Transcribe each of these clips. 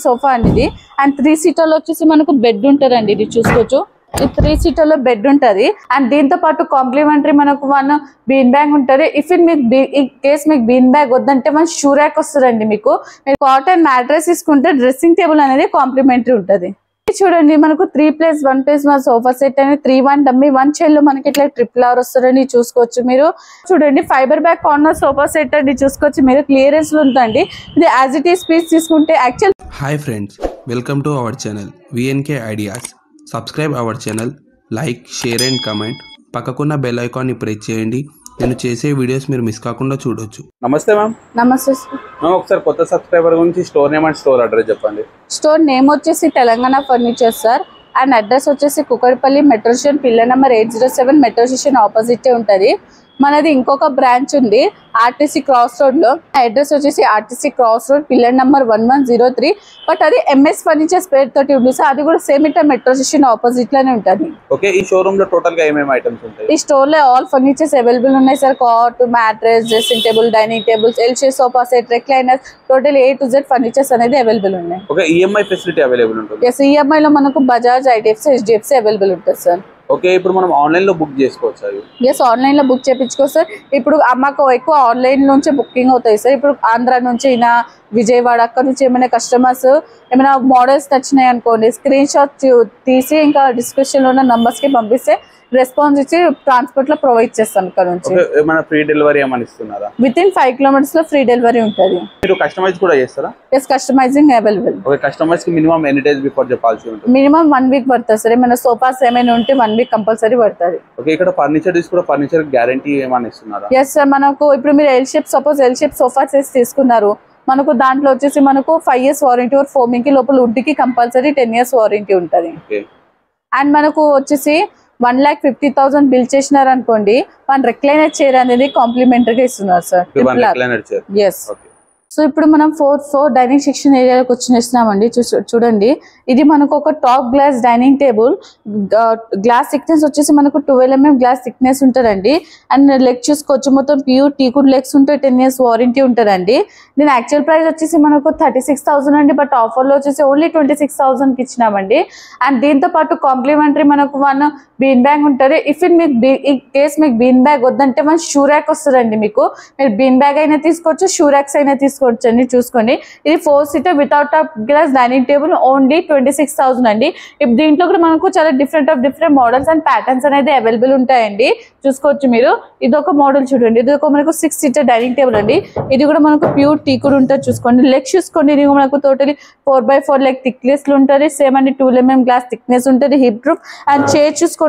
Sofa అండి ఇది. And 3 seater లో వచ్చేసి మనకు బెడ్ ఉంటదండి. ఇది చూసుకోవచ్చు, ఈ 3 సీటర్ లో బెడ్ ఉంటది. అండ్ దీంతో పాటు కాంప్లిమెంటరీ మనకు 1 బీన్ బ్యాగ్ ఉంటది. ఇఫ్ ఇన్ మీకు ఈ కేస్ మీకు బీన్ బ్యాగ్ వద్దంటే 1 షూ ర్యాక్ వస్తుందండి. మీకు మీరు కాటన్ మ్యాట్రెస్ తీసుకుంటే డ్రెస్సింగ్ టేబుల్ అనేది కాంప్లిమెంటరీ ఉంటది. చూడండి మనకు 3+1+1 సోఫా సెట్ అనేది 3-1 డమ్మీ 1 చైర్ లో మనకి ఇట్లా ట్రిపుల్ ఆర్ వస్తుందండి. చూసుకోవచ్చు మీరు. చూడండి fibre back corner sofa set అండి. చూసుకోవచ్చు మీరు, క్లియరెన్స్ లో ఉందండి. ఇది యాజ్ ఇట్ ఈస్ పీస్ తీసుకుంటే actual. Hi friends, welcome to our channel VNK ideas. Subscribe our channel, like, share and comment. పక్కకున్న బెల్ ఐకాన్ ని ప్రెస్ చేయండి. నేను చేసే వీడియోస్ మీరు మిస్ కాకుండా చూడొచ్చు. నమస్తే మ్యామ్. నమస్తే సార్. ఒకసారి కొత్త సబ్స్క్రైబర్ గురించి store name and store address చెప్పండి. స్టోర్ నేమ్ వచ్చేసి Telangana furniture sir. And address వచ్చేసి Kukatpally metro station, pillar number 807, metro station opposite ఉంటది. మనది ఇంకొక బ్రాంచ్ ఉంది ఆర్టీసీ క్రాస్ రోడ్ లో. అడ్రస్ వచ్చేసి RTC cross road, pillar number 1103. But అది ఎంఎస్ ఫర్నిచర్స్ పేరు తోటి ఉంది సార్. అది కూడా సేమ్ ఇట్లా మెట్రో స్టేషన్ ఆపోజిట్ లోనే ఉంటది. ఓకే, ఈ షోరూమ్ లో టోటల్ గా ఏమేమి ఐటమ్స్ ఉంటాయి? ఈ స్టోర్ లో ఆల్ ఫర్నిచర్స్ అవైలబుల్ ఉన్నాయి sir. Cot, mattress, dressing table, dining tables, L shape sofa set, recliners, total A to Z furnitures అనేది అవైలబుల్ ఉన్నాయి. ఓకే, ఈఎంఐ ఫెసిలిటీ అవైలబుల్ ఉంటుంది? ఎస్, ఈఎంఐ లో మనకు బజాజ్, ఐడిఎఫ్సి, హెచ్డిఎఫ్సి అవైలబుల్ ఉంటుంది sir. Okay, ఇప్పుడు మనం online లో బుక్ చేసుకోవచ్చా? ఎస్, ఆన్లైన్ లో బుక్ చేయించుకో సార్. ఇప్పుడు మాకు ఎక్కువ ఆన్లైన్ నుంచే బుకింగ్ అవుతాయి సార్. ఇప్పుడు ఆంధ్ర నుంచి అయినా, విజయవాడ అక్కడ నుంచి ఏమైనా కస్టమర్స్ ఏమైనా మోడల్స్ నచ్చినాయి అనుకోండి, స్క్రీన్ షాట్ తీసి ఇంకా డిస్క్రిప్షన్ లో ఉన్న నంబర్స్ కి పంపిస్తే రెస్పాన్స్ ఇచ్చి ట్రాన్స్పోర్ట్ లో ప్రొవైడ్ చేస్తాం. ఇక్కడ నుంచి ఏమైనా ఫ్రీ డెలివరీ ఏమైనా ఇస్తున్నారా? విత్ ఇన్ 5 kilometers లో ఫ్రీ డెలివరీ ఉంటుంది. మీరు కస్టమైజ్ కూడా చేస్తారా? Yes, customizing available. Okay, customers కి మినిమం ఎన్ని డేస్ బిఫోర్ చెప్పాల్సి ఉంటుంది? మినిమం 1 week పడుతుంది సార్. ఏమైనా సోఫాస్ ఏమైనా ఉంటే 1 week కంపల్సరీ పడుతుంది. ఓకే, ఇక్కడ ఫర్నిచర్ తీసుకుంటే ఫర్నిచర్ గ్యారంటీ ఏమైనా ఇస్తున్నారా? ఎస్ సార్, మనకు ఇప్పుడు మీరు suppose L shape sofa sets తీసుకున్నారు, మనకు దాంట్లో వచ్చేసి మనకు 5 years వారంటీ, ఫోమింగ్ కి లోపల వుడ్ కి కంపల్సరీ 10 years వారంటీ ఉంటుంది. అండ్ మనకు వచ్చేసి 1,50,000 బిల్ చేసినారు అనుకోండి, 1 రెక్లైనర్ చైర్ అనేది కాంప్లిమెంటరీగా ఇస్తున్నారు సార్. ఎస్. సో ఇప్పుడు మనం 4 డైనింగ్ సెక్షన్ ఏరియాలోకి వచ్చినామండి. చూడండి, ఇది మనకు ఒక top glass dining table. Glass thickness వచ్చేసి మనకు 12 mm గ్లాస్ థిక్నెస్ ఉంటుందండి. అండ్ లెగ్ చూసుకోవచ్చు, మొత్తం ప్యూర్ టీకుడ్ లెగ్స్ ఉంటాయి, 10 years వారంటీ ఉంటుందండి. దీని యాక్చువల్ ప్రైస్ వచ్చేసి మనకు 36,000 అండి. బట్ ఆఫర్లో వచ్చేసి ఓన్లీ 26,000కి ఇచ్చినామండి. అండ్ దీంతో పాటు కాంప్లిమెంటరీ మనకు 1 బీన్ బ్యాగ్ ఉంటుంది. ఇఫ్ ఇన్ మీకు ఈ కేస్ మీకు బీన్ బ్యాగ్ వద్దంటే 1 షూ ర్యాక్ వస్తుందండి. మీకు మీరు బీన్ బ్యాగ్ అయినా తీసుకోవచ్చు, షూ ర్యాక్స్ అయినా తీసుకోవచ్చు అండి. చూసుకోండి, ఇది 4 seater without top glass dining table, only 26,000 అండి. ఇప్పుడు దీంట్లో కూడా మనకు చాలా డిఫరెంట్ మోడల్స్ అండ్ ప్యాటర్న్స్ అనేది అవైలబుల్ ఉంటాయండి. చూసుకోవచ్చు మీరు. ఇది ఒక మోడల్ చూడండి, ఇది ఒక మనకు 6 సీటర్ డైనింగ్ టేబుల్ అండి. ఇది కూడా మనకు ప్యూర్ టీకుడ్ ఉంటుంది. చూసుకోండి, లెగ్ చూసుకోండి, ఇది మనకు టోటలీ 4x4 లెగ్ థిక్నెస్ లో ఉంటుంది. సేమ్ అండి 12 mm గ్లాస్ థిక్నెస్ ఉంటుంది. హిప్ రూప్ అండ్ చైర్ చూసుకోండి,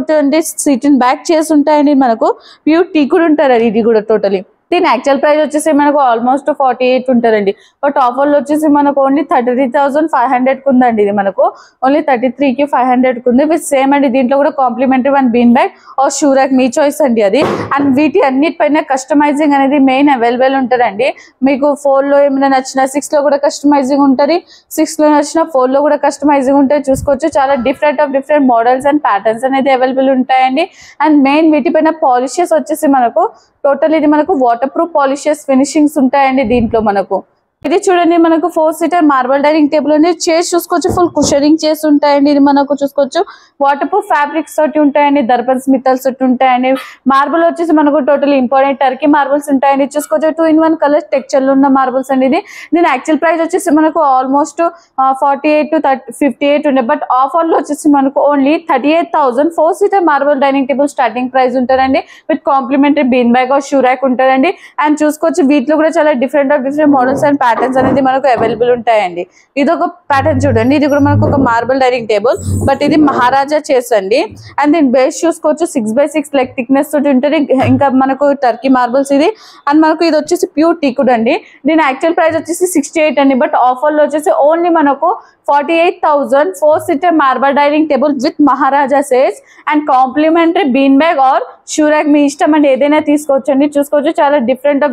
సీట్ అండ్ బ్యాక్ చైర్స్ ఉంటాయండి. మనకు ప్యూర్ టీకుడ్ ఉంటారు. ఇది కూడా టోటలీ. దీని యాక్చువల్ ప్రైస్ వచ్చేసి మనకు ఆల్మోస్ట్ 48 ఉంటుందండి. బట్ ఆఫర్లో వచ్చేసి మనకు ఓన్లీ 33,500కి ఉందండి. ఇది మనకు ఓన్లీ 33కి 500కి ఉంది. విత్ సేమ్ అండి, దీంట్లో కూడా complimentary 1 bean bag or shoe rack, మీ చాయిస్ అండి అది. అండ్ వీటి అన్నిటిపైన కస్టమైజింగ్ అనేది మెయిన్ అవైలబుల్ ఉంటుందండి. మీకు 4లో ఏమైనా నచ్చిన 6లో కూడా కస్టమైజింగ్ ఉంటుంది, 6లో నచ్చిన 4లో కూడా కస్టమైజింగ్ ఉంటుంది. చూసుకోవచ్చు, చాలా డిఫరెంట్ మోడల్స్ అండ్ ప్యాటర్న్స్ అనేది అవైలబుల్ ఉంటాయండి. అండ్ మెయిన్ వీటిపైన పాలిషెస్ వచ్చేసి మనకు టోటల్ ఇది మనకు వాటర్ ప్రూఫ్ పాలిషెస్ ఫినిషింగ్స్ ఉంటాయండి దీంట్లో. మనకు ఇది చూడండి, మనకు 4 సీటర్ మార్బల్ డైనింగ్ టేబుల్ అండి. చైర్స్ చూసుకోవచ్చు, ఫుల్ కుషనింగ్ చైర్స్ ఉంటాయండి. ఇది మనకు చూసుకోవచ్చు వాటర్ ప్రూఫ్ ఫ్యాబ్రిక్స్ తోటి ఉంటాయండి, దర్పన్స్ మిత్తల్స్ తోటి ఉంటాయండి. మార్బల్ వచ్చేసి మనకు టోటల్ ఇంపార్టెంట్ టర్కీ మార్బల్స్ ఉంటాయండి. చూసుకోవచ్చు 2-in-1 కలర్ టెక్చర్ లో ఉన్న మార్బల్స్ అండి. ఇది దీని యాక్చువల్ ప్రైస్ వచ్చేసి మనకు ఆల్మోస్ట్ 48 to 58 ఉండే. బట్ ఆఫర్ లో వచ్చేసి మనకు only 38,000 4 seater marble dining table starting price ఉంటుందండి. With complimentary bean bag or shoe rack ఉంటుందండి. అండ్ చూసుకోవచ్చు వీటిలో కూడా చాలా డిఫరెంట్ మోడల్స్ అండ్ ప్యాటర్న్స్ అనేది మనకు అవైలబుల్ ఉంటాయండి. ఇది ఒక ప్యాటర్న్ చూడండి, ఇది కూడా మనకు ఒక మార్బల్ డైనింగ్ టేబుల్, బట్ ఇది మహారాజా చైర్స్ అండి. అండ్ దీని బేస్ చూసుకోవచ్చు 6x6 లెగ్ థిక్నెస్ తోటి ఉంటుంది. ఇంకా మనకు టర్కీ మార్బల్స్ ఇది. అండ్ మనకు ఇది వచ్చేసి ప్యూర్ టీకుడ్ అండి. దీని యాక్చువల్ ప్రైస్ వచ్చేసి 68 అండి. బట్ ఆఫర్లో వచ్చేసి ఓన్లీ మనకు 48,000 4 seater marble dining table with Maharaja chairs and complimentary bean bag or shoe rack, మీ ఇష్టం అండి, ఏదైనా తీసుకోవచ్చు అండి. చూసుకోవచ్చు చాలా different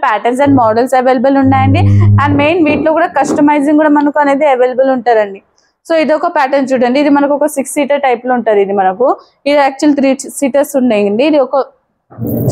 patterns and models available ఉన్నాయండి. అండ్ మెయిన్ వీటిలో కూడా కస్టమైజింగ్ కూడా మనకు అనేది అవైలబుల్ ఉంటారండి. సో ఇది ఒక ప్యాటర్న్ చూడండి, ఇది మనకు ఒక 6 సీటర్ టైప్ లో ఉంటుంది. ఇది మనకు ఇది యాక్చువల్ 3 సీటర్స్ ఉన్నాయండి. ఇది ఒక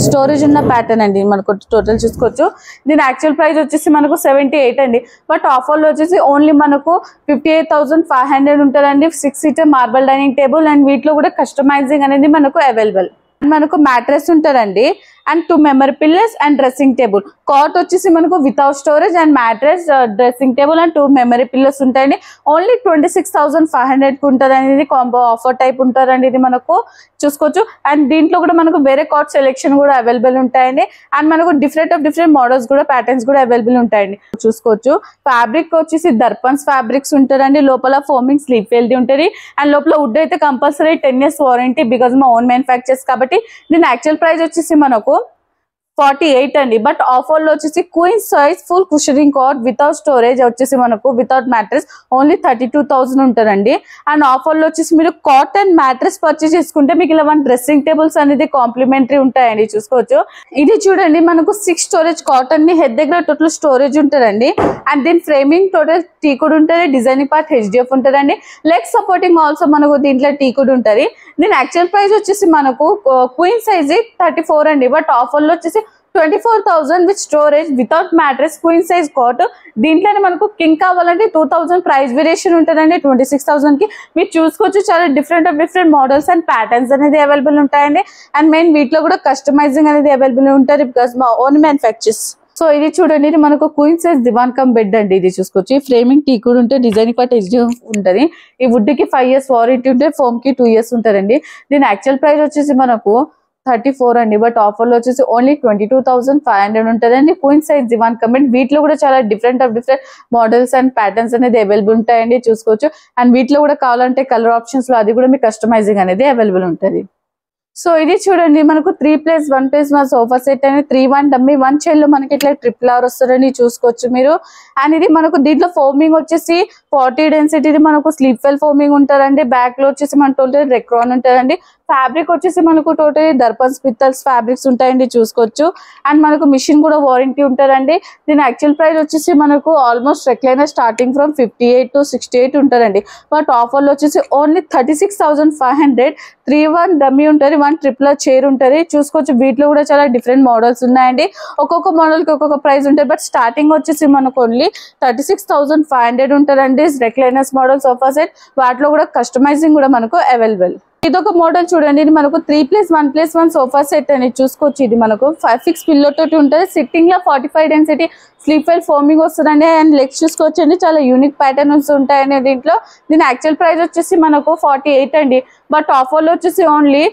స్టోరేజ్ ఉన్న ప్యాటర్న్ అండి మనకు టోటల్ చూసుకోవచ్చు. దీని యాక్చువల్ ప్రైస్ వచ్చేసి మనకు 78 అండి. బట్ ఆఫర్లో వచ్చేసి ఓన్లీ మనకు 58,500 ఉంటుందండి. 6 seater marble dining table and వీటిలో కూడా కస్టమైజింగ్ అనేది మనకు అవైలబుల్. మనకు మ్యాట్రెస్ ఉంటుందండి and 2 memory pillows and dressing table. Cot వచ్చేసి మనకు without storage and mattress, dressing table and 2 memory pillows ఉంటాయండి. ఓన్లీ 26,500 ఉంటుంది అనేది కాంబో ఆఫర్ టైప్ ఉంటుందండి. ఇది మనకు చూసుకోవచ్చు. అండ్ దీంట్లో కూడా మనకు వేరే కాట్ సెలెక్షన్ కూడా అవైలబుల్ ఉంటాయండి. అండ్ మనకు డిఫరెంట్ మోడల్స్ కూడా ప్యాటర్న్స్ కూడా అవైలబుల్ ఉంటాయండి చూసుకోవచ్చు. ఫ్యాబ్రిక్ వచ్చేసి దర్పన్స్ ఫ్యాబ్రిక్స్ ఉంటుందండి. లోపల ఫోమింగ్ స్లీప్ వెల్ది ఉంటుంది అండ్ లోపల వుడ్ అయితే కంపల్సరీ 10 years వారంటీ బికాజ్ మా ఓన్ మ్యానుఫ్యాక్చర్స్ కాబట్టి. దీని యాక్చువల్ ప్రైస్ వచ్చేసి మనకు 48 అండి. బట్ ఆఫర్లో వచ్చేసి queen size full cushioning cot without storage వచ్చేసి మనకు వితౌట్ మ్యాట్రెస్ ఓన్లీ 32,000 ఉంటుందండి. అండ్ ఆఫర్లో వచ్చేసి మీరు కాట్ అండ్ మ్యాట్రెస్ పర్చేస్ చేసుకుంటే మీకు ఇలా 1 డ్రెస్సింగ్ టేబుల్స్ అనేది కాంప్లిమెంటరీ ఉంటాయండి చూసుకోవచ్చు. ఇది చూడండి మనకు 6 స్టోరేజ్ కాటన్ ని హెడ్ దగ్గర టోటల్ స్టోరేజ్ ఉంటుందండి. అండ్ దీని ఫ్రేమింగ్ టోటల్ టీ కూడా ఉంటుంది. డిజైనింగ్ పార్ట్ HDF ఉంటుందండి. లెగ్ సపోర్టింగ్ ఆల్సో మనకు దీంట్లో టీ కూడా ఉంటుంది. దీని యాక్చువల్ ప్రైస్ వచ్చేసి మనకు క్వీన్ సైజ్ 34 అండి. బట్ ఆఫర్లో వచ్చేసి 24,000 with storage without mattress queen size cot. దీంట్లోనే మనకు కింగ్ కావాలంటే 2,000 ప్రైస్ వేరియేషన్ ఉంటుందండి 26,000 కి. మీరు చూసుకోవచ్చు చాలా డిఫరెంట్ మోడల్స్ అండ్ ప్యాటర్న్స్ అనేది అవైలబుల్ ఉంటాయండి. అండ్ మెయిన్ వీటిలో కూడా కస్టమైజింగ్ అనేది అవైలబుల్ ఉంటుంది బికాస్ మా ఓన్ మ్యానుఫ్యాక్చర్స్. సో ఇది చూడండి, ఇది మనకు క్వీన్ సైజ్ దివాన్ కమ్ బెడ్ అండి. ఇది చూసుకోవచ్చు. ఈ ఫ్రేమింగ్ టీ కూడా ఉంటే డిజైనింగ్ పార్ట్ HDF ఉంటుంది. ఈ వుడ్ కి 5 years వారంటీ ఉంటే ఫోమ్ కి 2 years ఉంటుందండి. దీని యాక్చువల్ ప్రైస్ వచ్చేసి మనకు 34 అండి. బట్ ఆఫర్లో వచ్చేసి ఓన్లీ 22,500 ఉంటుందండి. క్వీన్ సైజ్ దివాన్ కమెంట్. వీటిలో కూడా చాలా డిఫరెంట్ మోడల్స్ అండ్ ప్యాటర్న్స్ అనేది అవైలబుల్ ఉంటాయండి చూసుకోవచ్చు. అండ్ వీటిలో కూడా కావాలంటే కలర్ ఆప్షన్స్ లో అది కూడా మీకు కస్టమైజింగ్ అనేది అవైలబుల్ ఉంటుంది. సో ఇది చూడండి మనకు 3+1+1 సోఫా సెట్ అనేది 3-1 డమ్మీ 1 చైర్ లో మనకి ఇట్లా ట్రిపుల్ ఆర్ వస్తుందని చూసుకోవచ్చు మీరు. అండ్ ఇది మనకు దీంట్లో ఫోమింగ్ వచ్చేసి 40 డెన్సిటీ మనకు స్లీప్ వెల్ ఫోమింగ్ ఉంటారండి. బ్యాక్ లో వచ్చేసి మన టోటల్ రెక్రాన్ ఉంటుందండి. ఫ్యాబ్రిక్ వచ్చేసి మనకు టోటల్ దర్పన్స్ పిత్తల్స్ ఫ్యాబ్రిక్స్ ఉంటాయండి చూసుకోవచ్చు. అండ్ మనకు మిషన్ కూడా వారంటీ ఉంటుందండి. దీని యాక్చువల్ ప్రైస్ వచ్చేసి మనకు almost recliner starting from 58 to 68 ఉంటుందండి. బట్ ఆఫర్లో వచ్చేసి ఓన్లీ 36,500. 3-1 డమ్మీ ఉంటుంది. 1 ట్రిపుల్ చైర్ ఉంటుంది చూసుకోవచ్చు. వీటిలో కూడా చాలా డిఫరెంట్ మోడల్స్ ఉన్నాయండి. ఒక్కొక్క మోడల్ కి ఒక్కొక్క ప్రైస్ ఉంటుంది. బట్ స్టార్టింగ్ వచ్చేసి మనకు ఓన్లీ 36,500 ఉంటుందండి. Recliners model sofa set. వాటిలో కూడా కస్టమైజింగ్ కూడా మనకు అవైలబుల్. ఇదొక మోడల్ చూడండి. ఇది మనకు 3+1+1 సోఫా సెట్ అని చూసుకోవచ్చు. ఇది మనకు 5-6 పిల్లో తోటి ఉంటుంది. సిట్టింగ్ లో 45 డెన్సిటీ స్లీప్ వెల్ ఫోమింగ్ వస్తుందండి. అండ్ లెగ్స్ చూసుకోవచ్చు అండి, చాలా యూనిక్ ప్యాటర్న్స్ ఉంటాయండి దీంట్లో. దీని యాక్చువల్ ప్రైస్ వచ్చేసి మనకు 48 అండి. బట్ ఆఫర్లో వచ్చేసి ఓన్లీ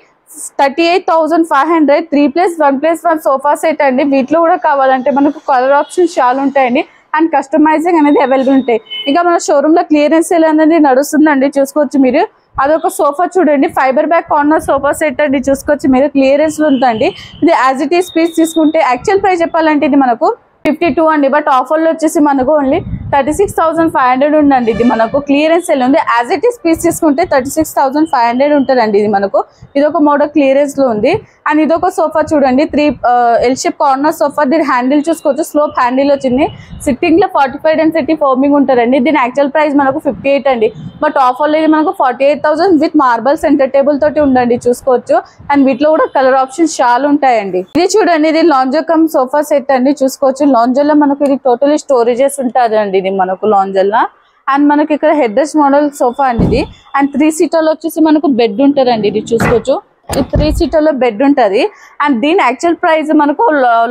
38,500. 3+1+1 సోఫా సెట్ అండి. వీటిలో కూడా కావాలంటే మనకు కలర్ ఆప్షన్స్ చాలా ఉంటాయండి. అండ్ కస్టమైజింగ్ అనేది అవైలబుల్ ఉంటాయి. ఇంకా మన షోరూమ్ లో క్లియరెన్స్ సేల్ అనేది నడుస్తుందండి చూసుకోవచ్చు మీరు. అదొక సోఫా చూడండి, fibre back corner sofa set అండి చూసుకోవచ్చు మీరు. క్లియరెన్స్ లో ఉందండి. ఇది యాజ్ ఇట్ ఈస్ పీస్ తీసుకుంటే యాక్చువల్ ప్రైస్ చెప్పాలంటే ఇది మనకు 52 అండి. బట్ ఆఫర్లో వచ్చేసి మనకు ఓన్లీ 36,500 ఉందండి. ఇది మనకు క్లియరెన్స్ సేల్ ఉంది. యాజ్ ఇట్ ఈస్ పీస్ తీసుకుంటే 36,500 ఉంటుందండి. ఇది మనకు ఇదొక మోడల్ క్లియరెన్స్ లో ఉంది. అండ్ ఇదొక సోఫా చూడండి, 3 L షేప్ కార్నర్ సోఫా. దీని హ్యాండిల్ చూసుకోవచ్చు, స్లోప్ హ్యాండిల్ వచ్చింది. సిట్టింగ్ లో 45 డెన్సిటీ ఫోమింగ్ ఉంటుందండి. దీని యాక్చువల్ ప్రైస్ మనకు 58 అండి. బట్ ఆఫర్లో ఇది మనకు 48,000 విత్ మార్బల్ సెంటర్ టేబుల్ తోటి ఉండండి చూసుకోవచ్చు. అండ్ వీటిలో కూడా కలర్ ఆప్షన్స్ చాలా ఉంటాయండి. ఇది చూడండి, ఇది లాంజర్ కమ్ సోఫా సెట్ అండి చూసుకోవచ్చు. లాంజర్ లో మనకు ఇది టోటలీ స్టోరేజెస్ ఉంటారండి. ఇది మనకు లాంజర్ లో. అండ్ మనకి ఇక్కడ హెడ్ రెస్ట్ మోడల్ సోఫా అండి ఇది. అండ్ 3 సీటర్ లో వచ్చేసి మనకు బెడ్ ఉంటుందండి. ఇది చూసుకోవచ్చు, 3 సీటర్ లో బెడ్ ఉంటుంది. అండ్ దీని యాక్చువల్ ప్రైస్ మనకు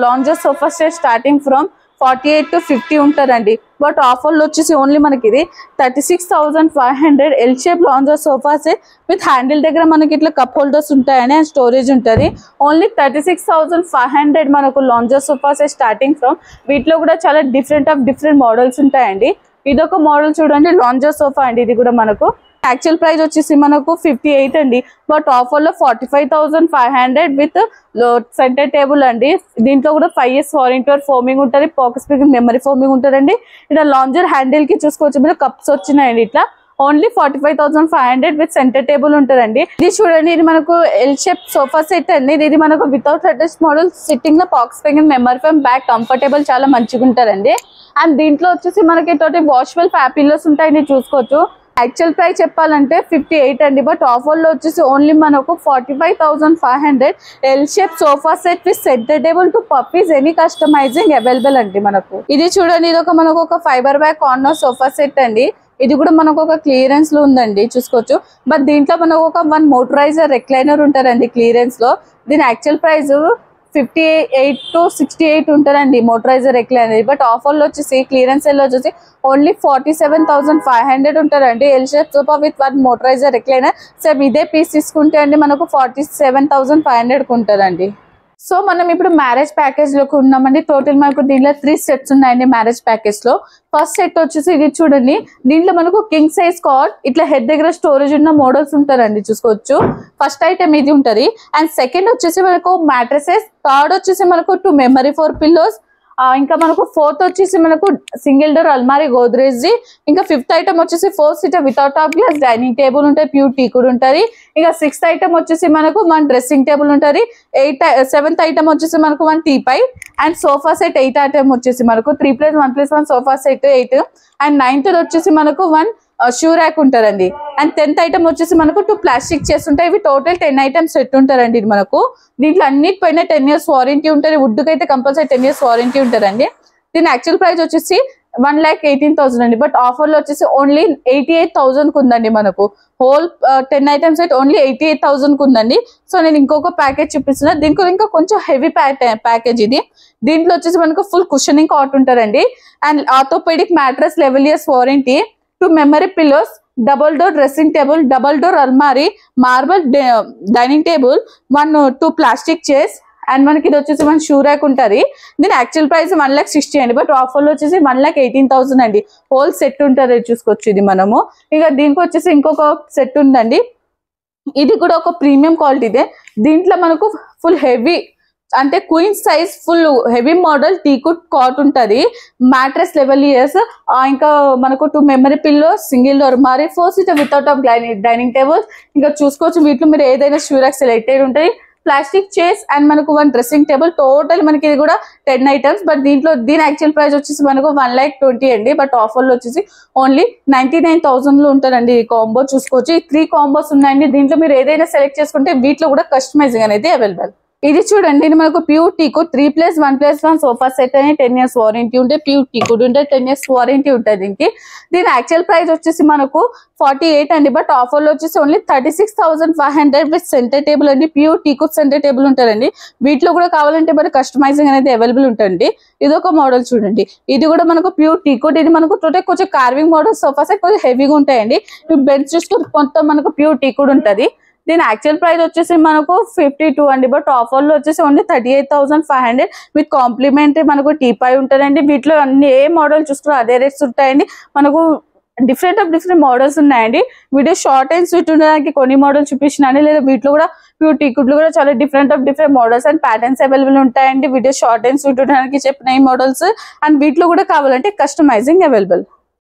lounger sofa set starting from 48 to 50 ఉంటుందండి. బట్ ఆఫర్లో వచ్చేసి ఓన్లీ మనకి ఇది 36,500. L shape lounger sofa set with handle దగ్గర మనకి ఇట్లా కప్ హోల్డర్స్ ఉంటాయని అండ్ స్టోరేజ్ ఉంటుంది. ఓన్లీ 36,500 మనకు lounger sofa set starting from. వీటిలో కూడా చాలా డిఫరెంట్ మోడల్స్ ఉంటాయండి. ఇదొక మోడల్ చూడండి, లాంజర్ సోఫా అండి. ఇది కూడా మనకు యాక్చువల్ ప్రైస్ వచ్చేసి మనకు 58 అండి. బట్ ఆఫర్లో 45,500 విత్ సెంటర్ టేబుల్ అండి. దీంట్లో కూడా 5 years వారంటీ ఫోమింగ్ ఉంటుంది. పాకెట్ స్పీకింగ్ మెమరీ ఫోమింగ్ ఉంటుందండి. ఇలా లాంజర్ హ్యాండిల్ కి చూసుకోవచ్చు మీరు, కప్స్ వచ్చినాయండి ఇట్లా. ఓన్లీ 45,500 విత్ సెంటర్ టేబుల్ ఉంటుందండి. ఇది చూడండి, ఇది మనకు ఎల్ షేప్ సోఫా సెట్ అండి. ఇది మనకు వితౌట్ హెడ్ మోడల్. సిట్టింగ్ లో pocket speaking memory foam, back comfortable, చాలా మంచిగా ఉంటుందండి. అండ్ దీంట్లో వచ్చేసి మనకి తోటి వాషబుల్ పిల్లోస్ ఉంటాయని చూసుకోవచ్చు. యాక్చువల్ ప్రైస్ చెప్పాలంటే 58 అండి, బట్ ఆఫర్లో వచ్చేసి ఓన్లీ మనకు 45,500 L shape sofa set with centre table to puppies any customising available అండి మనకు. ఇది చూడండి, ఇది మనకు ఒక fibre back corner sofa set అండి. ఇది కూడా మనకు ఒక క్లియరెన్స్ లో ఉందండి, చూసుకోవచ్చు. బట్ దీంట్లో మనకు ఒక 1 మోటరైజర్ రెక్లైనర్ ఉంటారండి క్లియరెన్స్ లో. దీని యాక్చువల్ ప్రైస్ 58 to 68 ఉంటుందండి మోటరైజర్ రెక్లైనర్. బట్ ఆఫర్లో వచ్చేసి క్లియరెన్స్ సెల్ వచ్చేసి ఓన్లీ 47,500 ఉంటారండి L shape sofa with 1 motoriser recliner. Same ఇదే పీస్ తీసుకుంటే అండి మనకు 47,500 ఉంటుందండి. సో మనం ఇప్పుడు మ్యారేజ్ ప్యాకేజ్ లోకి ఉన్నామండి. టోటల్ మనకు దీంట్లో 3 సెట్స్ ఉన్నాయండి మ్యారేజ్ ప్యాకేజ్ లో. ఫస్ట్ సెట్ వచ్చేసి ఇది చూడండి, దీంట్లో మనకు కింగ్ సైజ్ కాట్ ఇట్లా హెడ్ దగ్గర స్టోరేజ్ ఉన్న మోడల్స్ ఉంటారండి, చూసుకోవచ్చు. ఫస్ట్ ఐటమ్ ఇది ఉంటది. అండ్ సెకండ్ వచ్చేసి మనకు మ్యాట్రసెస్, థర్డ్ వచ్చేసి మనకు 2 మెమరీ 4 పిల్లోస్, ఇంకా మనకు ఫోర్త్ వచ్చేసి మనకు సింగిల్ డోర్ అల్మారీ గోద్రేజ్. ఇంకా ఫిఫ్త్ ఐటమ్ వచ్చేసి 4 seater without top glass dining table ఉంటుంది, ప్యూర్ టీ కూడా ఉంటుంది. ఇంకా 6th ఐటమ్ వచ్చేసి మనకు 1 డ్రెస్సింగ్ టేబుల్ ఉంటుంది. 7th ఐటమ్ వచ్చేసి మనకు 1 teapoy. And sofa set 8th item వచ్చేసి మనకు 3+1+1 సోఫా సెట్ 8. అండ్ 9th వచ్చేసి మనకు 1 షూ ర్యాక్ ఉంటారండి. అండ్ 10th ఐటమ్ వచ్చేసి మనకు 2 ప్లాస్టిక్ చైర్స్ ఉంటాయి. ఇవి టోటల్ 10 ఐటమ్స్ సెట్ ఉంటారండి. ఇది మనకు దీంట్లో అన్నిటిపైన 10 years వారంటీ ఉంటుంది. వుడ్కి అయితే కంపల్సరీ 10 years వారంటీ ఉంటుందండి. దీని యాక్చువల్ ప్రైస్ వచ్చేసి 1,18,000 అండి, బట్ ఆఫర్లో వచ్చేసి ఓన్లీ 88,000 ఉందండి. మనకు హోల్ 10 ఐటమ్స్ సెట్ ఓన్లీ 88,000 ఉందండి. సో నేను ఇంకొక ప్యాకేజ్ చూపిస్తున్నా, దీనికి ఇంకా కొంచెం హెవీ ప్యాకేజ్ ఇది. దీంట్లో వచ్చేసి మనకు ఫుల్ కుషనింగ్ కాట్ ఉంటారండి. And orthopaedic mattress 11 years warranty, 2 memory pillows, double door dressing table, double door అల్మారీ, marble dining table, 2 plastic chairs. And మనకి ఇది వచ్చేసి 1 షూ ర్యాక్ ఉంటుంది. దీని యాక్చువల్ ప్రైస్ 1,60,000 అండి, బట్ ఆఫర్లో వచ్చేసి 1,18,000 అండి. హోల్ సెట్ ఉంటుంది, చూసుకోవచ్చు. ఇది మనము ఇక దీనికి వచ్చేసి ఇంకొక సెట్ ఉందండి. ఇది కూడా ఒక ప్రీమియం క్వాలిటీదే. దీంట్లో మనకు ఫుల్ హెవీ అంటే queen size full heavy model teakwood cot ఉంటుంది. మ్యాట్రెస్ 11 years, ఇంకా మనకు 2 మెమరీ పిల్లో, సింగిల్ డోర్ మరి 4 seater without of dining table. ఇంకా చూసుకోవచ్చు, వీటిలో మీరు ఏదైనా షూరాక్ సెలెక్టెడ్ ఉంటుంది. ప్లాస్టిక్ చైర్స్ అండ్ మనకు 1 డ్రెస్సింగ్ టేబుల్. టోటల్ మనకి ఇది కూడా 10 ఐటమ్స్. బట్ దీని యాక్చువల్ ప్రైస్ వచ్చేసి మనకు 1,20,000 అండి, బట్ ఆఫర్లో వచ్చేసి ఓన్లీ 99,000 ఉంటుందండి. ఈ కాంబో చూసుకోవచ్చు. ఈ 3 కాంబోస్ ఉన్నాయండి. దీంట్లో మీరు ఏదైనా సెలెక్ట్ చేసుకుంటే వీటిలో కూడా కస్టమైజింగ్ అనేది అవైలబుల్. ఇది చూడండి, ఇది మనకు ప్యూర్ టీకుడ్ 3+1+1 సోఫా సెట్ అని 10 years వారంటీ ఉంటే, ప్యూర్ టీకుడ్ ఉంటే 10 years వారంటీ ఉంటుంది దీనికి. దీని యాక్చువల్ ప్రైస్ వచ్చేసి మనకు 48 అండి, బట్ ఆఫర్లో వచ్చేసి ఓన్లీ 36,500 విత్ సెంటర్ టేబుల్ అండి. ప్యూర్ టీకుడ్ సెంటర్ టేబుల్ ఉంటారండి. వీటిలో కూడా కావాలంటే మరి కస్టమైజింగ్ అనేది అవైలబుల్ ఉంటుంది. ఇది ఒక మోడల్ చూడండి, ఇది కూడా మనకు ప్యూర్ టీకుడ్. ఇది మనకు కొంచెం కార్వింగ్ మోడల్ సోఫా సెట్ కొంచెం హెవీగా ఉంటాయండి. బెడ్ చూసుకుని మొత్తం మనకు ప్యూర్ టీకుడ్ ఉంటుంది. దీని యాక్చువల్ ప్రైస్ వచ్చేసి మనకు 52 అండి, బట్ ఆఫర్లో వచ్చేసి ఓన్లీ 38,500 విత్ కాంప్లిమెంటరీ మనకు టీపై ఉంటుందండి. వీటిలో అన్ని ఏ మోడల్ చూసుకున్నా అదే రేట్స్ ఉంటాయండి. మనకు డిఫరెంట్ మోడల్స్ ఉన్నాయండి. వీడియో షార్ట్ అండ్ స్వీట్ ఉండడానికి కొన్ని మోడల్ చూపించినాను, లేదా వీటిలో కూడా ప్యూర్ టీకుడ్లు కూడా చాలా different models and patterns available ఉంటాయండి. వీడియో షార్ట్ అండ్ స్వీట్ ఉండడానికి చెప్పిన ఈ మోడల్స్. అండ్ వీటిలో కూడా కావాలంటే కస్టమైజింగ్ అవైలబుల్.